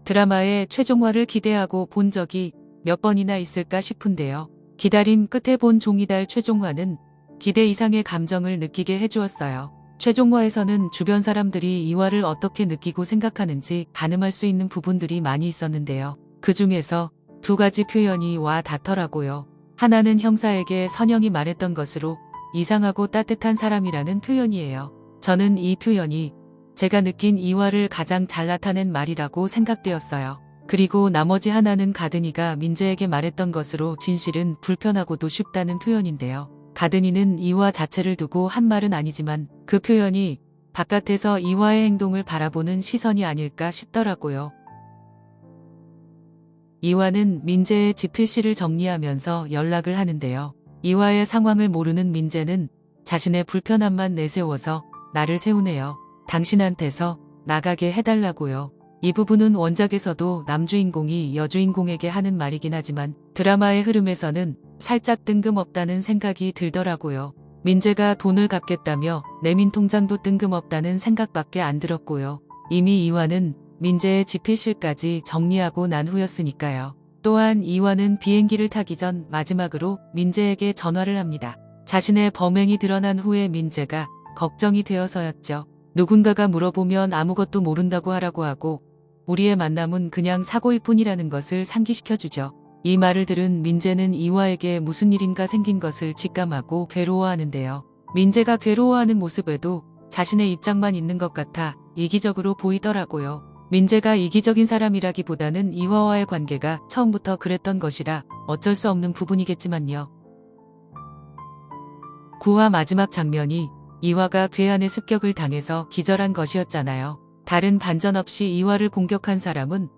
드라마의 최종화를 기대하고 본 적이 몇 번이나 있을까 싶은데요. 기다림 끝에 본 종이달 최종화는 기대 이상의 감정을 느끼게 해주었어요. 최종화에서는 주변 사람들이 이화를 어떻게 느끼고 생각하는지 가늠할 수 있는 부분들이 많이 있었는데요. 그 중에서 두 가지 표현이 와 닿더라고요. 하나는 형사에게 선영이 말했던 것으로 이상하고 따뜻한 사람이라는 표현이에요. 저는 이 표현이 제가 느낀 이화를 가장 잘 나타낸 말이라고 생각되었어요. 그리고 나머지 하나는 가든이가 민재에게 말했던 것으로 진실은 불편하고도 쉽다는 표현인데요. 가든이는 이화 자체를 두고 한 말은 아니지만 그 표현이 바깥에서 이화의 행동을 바라보는 시선이 아닐까 싶더라고요. 이화는 민재의 지필실을 정리하면서 연락을 하는데요. 이화의 상황을 모르는 민재는 자신의 불편함만 내세워서 나를 세우네요. 당신한테서 나가게 해달라고요. 이 부분은 원작에서도 남주인공이 여주인공에게 하는 말이긴 하지만 드라마의 흐름에서는 살짝 뜬금없다는 생각이 들더라고요. 민재가 돈을 갚겠다며 내민 통장도 뜬금없다는 생각밖에 안 들었고요. 이미 이화는 민재의 지필실까지 정리하고 난 후였으니까요. 또한 이화는 비행기를 타기 전 마지막으로 민재에게 전화를 합니다. 자신의 범행이 드러난 후에 민재가 걱정이 되어서였죠. 누군가가 물어보면 아무것도 모른다고 하라고 하고 우리의 만남은 그냥 사고일 뿐이라는 것을 상기시켜주죠. 이 말을 들은 민재는 이화에게 무슨 일인가 생긴 것을 직감하고 괴로워하는데요. 민재가 괴로워하는 모습에도 자신의 입장만 있는 것 같아 이기적으로 보이더라고요. 민재가 이기적인 사람이라기보다는 이화와의 관계가 처음부터 그랬던 것이라 어쩔 수 없는 부분이겠지만요. 9화 마지막 장면이 이화가 괴한의 습격을 당해서 기절한 것이었잖아요. 다른 반전 없이 이화를 공격한 사람은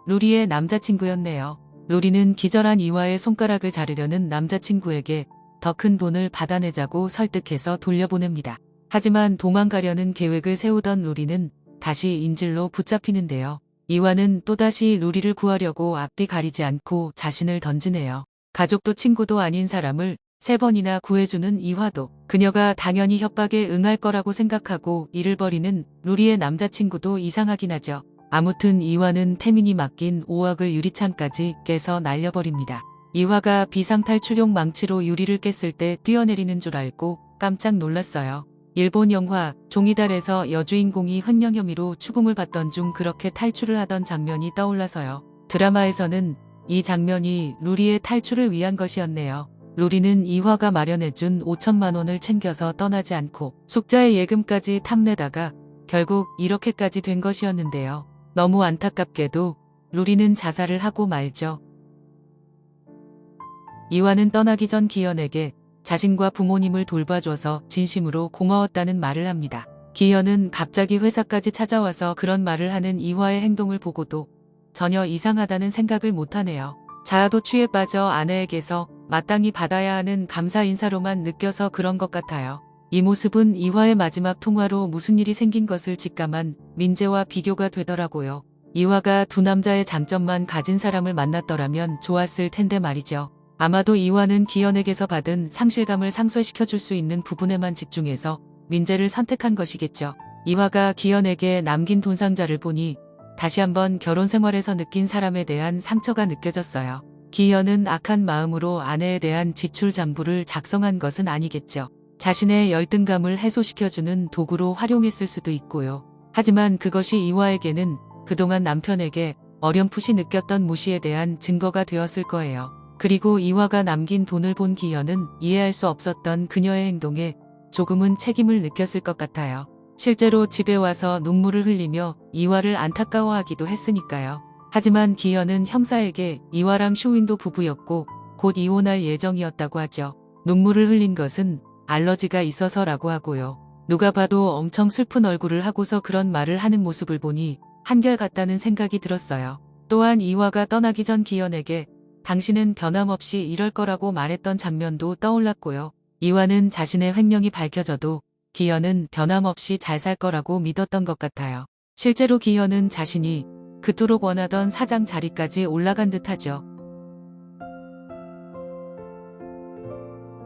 루리의 남자친구였네요. 루리는 기절한 이화의 손가락을 자르려는 남자친구에게 더 큰 돈을 받아내자고 설득해서 돌려보냅니다. 하지만 도망가려는 계획을 세우던 루리는 다시 인질로 붙잡히는데요. 이화는 또다시 루리를 구하려고 앞뒤 가리지 않고 자신을 던지네요. 가족도 친구도 아닌 사람을 3번이나 구해주는 이화도 그녀가 당연히 협박에 응할 거라고 생각하고 일을 벌이는 루리의 남자친구도 이상하긴 하죠. 아무튼 이화는 태민이 맡긴 5억을 유리창까지 깨서 날려버립니다. 이화가 비상탈출용 망치로 유리를 깼을 때 뛰어내리는 줄 알고 깜짝 놀랐어요. 일본 영화 종이달에서 여주인공이 횡령 혐의로 추궁을 받던 중 그렇게 탈출을 하던 장면이 떠올라서요. 드라마에서는 이 장면이 루리의 탈출을 위한 것이었네요. 루리는 이화가 마련해준 5천만 원을 챙겨서 떠나지 않고 숙자의 예금까지 탐내다가 결국 이렇게까지 된 것이었는데요. 너무 안타깝게도 루리는 자살을 하고 말죠. 이화는 떠나기 전 기현에게 자신과 부모님을 돌봐줘서 진심으로 고마웠다는 말을 합니다. 기현은 갑자기 회사까지 찾아와서 그런 말을 하는 이화의 행동을 보고도 전혀 이상하다는 생각을 못하네요. 자아도취에 빠져 아내에게서 마땅히 받아야 하는 감사 인사로만 느껴서 그런 것 같아요. 이 모습은 이화의 마지막 통화로 무슨 일이 생긴 것을 직감한 민재와 비교가 되더라고요. 이화가 두 남자의 장점만 가진 사람을 만났더라면 좋았을 텐데 말이죠. 아마도 이화는 기현에게서 받은 상실감을 상쇄시켜줄 수 있는 부분에만 집중해서 민재를 선택한 것이겠죠. 이화가 기현에게 남긴 돈 상자를 보니 다시 한번 결혼 생활에서 느낀 사람에 대한 상처가 느껴졌어요. 기현은 악한 마음으로 아내에 대한 지출 장부를 작성한 것은 아니겠죠. 자신의 열등감을 해소시켜주는 도구로 활용했을 수도 있고요. 하지만 그것이 이화에게는 그동안 남편에게 어렴풋이 느꼈던 무시에 대한 증거가 되었을 거예요. 그리고 이화가 남긴 돈을 본 기현은 이해할 수 없었던 그녀의 행동에 조금은 책임을 느꼈을 것 같아요. 실제로 집에 와서 눈물을 흘리며 이화를 안타까워하기도 했으니까요. 하지만 기현은 형사에게 이화랑 쇼윈도 부부였고 곧 이혼할 예정이었다고 하죠. 눈물을 흘린 것은 알러지가 있어서라고 하고요. 누가 봐도 엄청 슬픈 얼굴을 하고서 그런 말을 하는 모습을 보니 한결같다는 생각이 들었어요. 또한 이화가 떠나기 전 기현에게 당신은 변함없이 이럴 거라고 말했던 장면도 떠올랐고요. 이화는 자신의 횡령이 밝혀져도 기현은 변함없이 잘 살 거라고 믿었던 것 같아요. 실제로 기현은 자신이 그토록 원하던 사장 자리까지 올라간 듯하죠.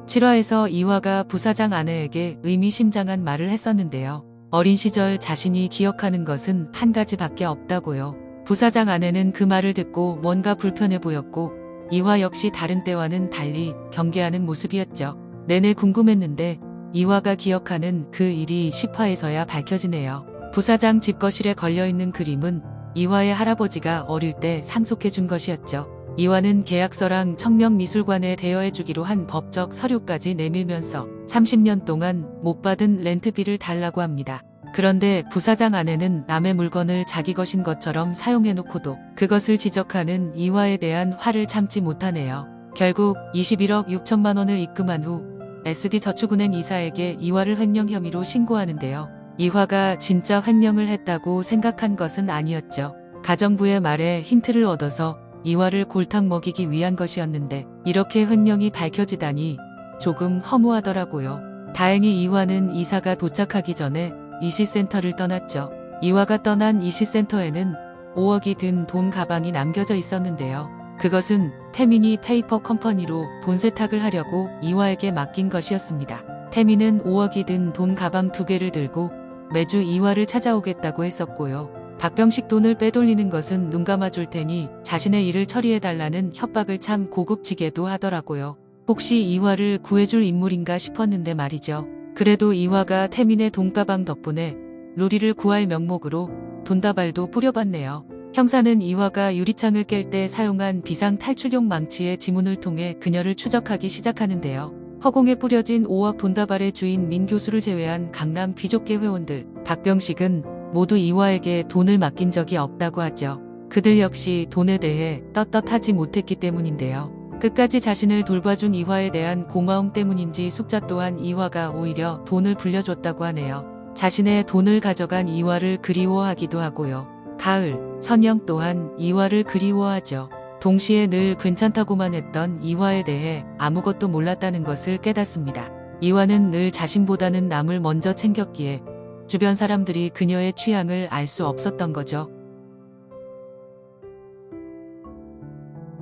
7화에서 이화가 부사장 아내에게 의미심장한 말을 했었는데요. 어린 시절 자신이 기억하는 것은 한 가지밖에 없다고요. 부사장 아내는 그 말을 듣고 뭔가 불편해 보였고 이화 역시 다른 때와는 달리 경계하는 모습이었죠. 내내 궁금했는데 이화가 기억하는 그 일이 10화에서야 밝혀지네요. 부사장 집거실에 걸려있는 그림은 이화의 할아버지가 어릴 때 상속해준 것이었죠. 이화는 계약서랑 청명미술관에 대여해주기로 한 법적 서류까지 내밀면서 30년 동안 못 받은 렌트비를 달라고 합니다. 그런데 부사장 아내는 남의 물건을 자기 것인 것처럼 사용해놓고도 그것을 지적하는 이화에 대한 화를 참지 못하네요. 결국 21억 6천만 원을 입금한 후 SD저축은행 이사에게 이화를 횡령 혐의로 신고하는데요. 이화가 진짜 횡령을 했다고 생각한 것은 아니었죠. 가정부의 말에 힌트를 얻어서 이화를 골탕 먹이기 위한 것이었는데 이렇게 횡령이 밝혀지다니 조금 허무하더라고요. 다행히 이화는 이사가 도착하기 전에 이시센터를 떠났죠. 이화가 떠난 이시센터에는 5억이 든 돈 가방이 남겨져 있었는데요. 그것은 태민이 페이퍼 컴퍼니로 돈 세탁을 하려고 이화에게 맡긴 것이었습니다. 태민은 5억이 든 돈 가방 2개를 들고 매주 이화를 찾아오겠다고 했었고요. 박병식 돈을 빼돌리는 것은 눈 감아줄 테니 자신의 일을 처리해달라는 협박을 참 고급지게도 하더라고요. 혹시 이화를 구해줄 인물인가 싶었는데 말이죠. 그래도 이화가 태민의 돈가방 덕분에 로리를 구할 명목으로 돈다발도 뿌려봤네요. 형사는 이화가 유리창을 깰 때 사용한 비상 탈출용 망치의 지문을 통해 그녀를 추적하기 시작하는데요. 허공에 뿌려진 5억 돈다발의 주인 민 교수를 제외한 강남 귀족계 회원들, 박병식은 모두 이화에게 돈을 맡긴 적이 없다고 하죠. 그들 역시 돈에 대해 떳떳하지 못했기 때문인데요. 끝까지 자신을 돌봐준 이화에 대한 고마움 때문인지 숙자 또한 이화가 오히려 돈을 불려줬다고 하네요. 자신의 돈을 가져간 이화를 그리워하기도 하고요. 가을, 선영 또한 이화를 그리워하죠. 동시에 늘 괜찮다고만 했던 이화에 대해 아무것도 몰랐다는 것을 깨닫습니다. 이화는 늘 자신보다는 남을 먼저 챙겼기에 주변 사람들이 그녀의 취향을 알 수 없었던 거죠.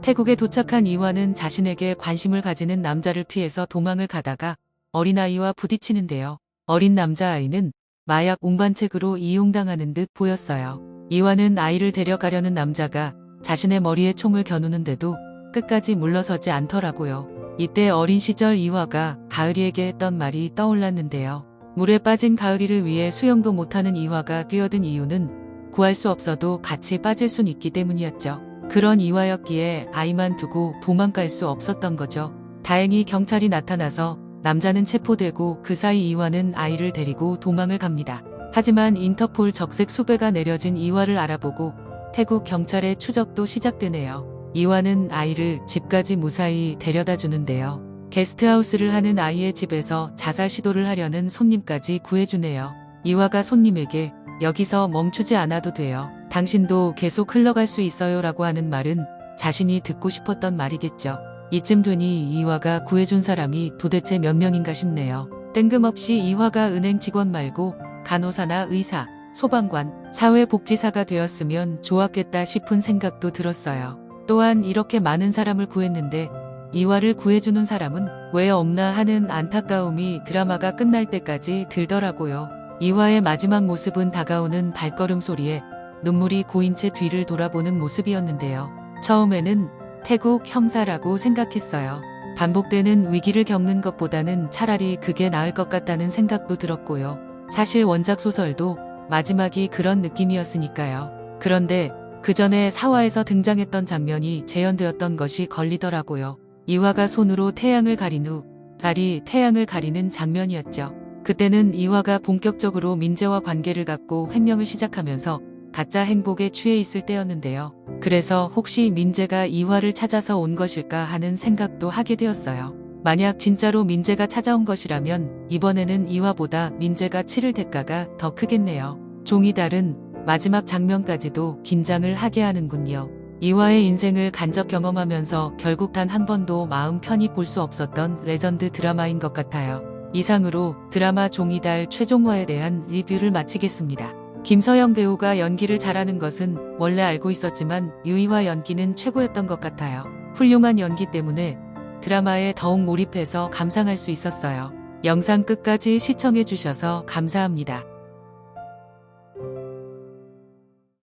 태국에 도착한 이화는 자신에게 관심을 가지는 남자를 피해서 도망을 가다가 어린아이와 부딪히는데요. 어린 남자아이는 마약 운반책으로 이용당하는 듯 보였어요. 이화는 아이를 데려가려는 남자가 자신의 머리에 총을 겨누는데도 끝까지 물러서지 않더라고요. 이때 어린 시절 이화가 가을이에게 했던 말이 떠올랐는데요. 물에 빠진 가을이를 위해 수영도 못하는 이화가 뛰어든 이유는 구할 수 없어도 같이 빠질 순 있기 때문이었죠. 그런 이화였기에 아이만 두고 도망갈 수 없었던 거죠. 다행히 경찰이 나타나서 남자는 체포되고 그 사이 이화는 아이를 데리고 도망을 갑니다. 하지만 인터폴 적색 수배가 내려진 이화를 알아보고 태국 경찰의 추적도 시작되네요. 이화는 아이를 집까지 무사히 데려다 주는데요. 게스트하우스를 하는 아이의 집에서 자살 시도를 하려는 손님까지 구해주네요. 이화가 손님에게 여기서 멈추지 않아도 돼요. 당신도 계속 흘러갈 수 있어요 라고 하는 말은 자신이 듣고 싶었던 말이겠죠. 이쯤 되니 이화가 구해준 사람이 도대체 몇 명인가 싶네요. 뜬금없이 이화가 은행 직원 말고 간호사나 의사, 소방관, 사회복지사가 되었으면 좋았겠다 싶은 생각도 들었어요. 또한 이렇게 많은 사람을 구했는데 이화를 구해주는 사람은 왜 없나 하는 안타까움이 드라마가 끝날 때까지 들더라고요. 이화의 마지막 모습은 다가오는 발걸음 소리에 눈물이 고인 채 뒤를 돌아보는 모습이었는데요. 처음에는 태국 형사라고 생각했어요. 반복되는 위기를 겪는 것보다는 차라리 그게 나을 것 같다는 생각도 들었고요. 사실 원작 소설도 마지막이 그런 느낌이었으니까요. 그런데 그 전에 4화에서 등장했던 장면이 재현되었던 것이 걸리더라고요. 이화가 손으로 태양을 가린 후 달이 태양을 가리는 장면이었죠. 그때는 이화가 본격적으로 민재와 관계를 갖고 횡령을 시작하면서 가짜 행복에 취해 있을 때였는데요. 그래서 혹시 민재가 이화를 찾아서 온 것일까 하는 생각도 하게 되었어요. 만약 진짜로 민재가 찾아온 것이라면 이번에는 이화보다 민재가 치를 대가가 더 크겠네요. 종이달은 마지막 장면까지도 긴장을 하게 하는군요. 이화의 인생을 간접 경험하면서 결국 단 한 번도 마음 편히 볼 수 없었던 레전드 드라마인 것 같아요. 이상으로 드라마 종이달 최종화에 대한 리뷰를 마치겠습니다. 김서영 배우가 연기를 잘하는 것은 원래 알고 있었지만 유이화 연기는 최고였던 것 같아요. 훌륭한 연기 때문에 드라마에 더욱 몰입해서 감상할 수 있었어요. 영상 끝까지 시청해주셔서 감사합니다.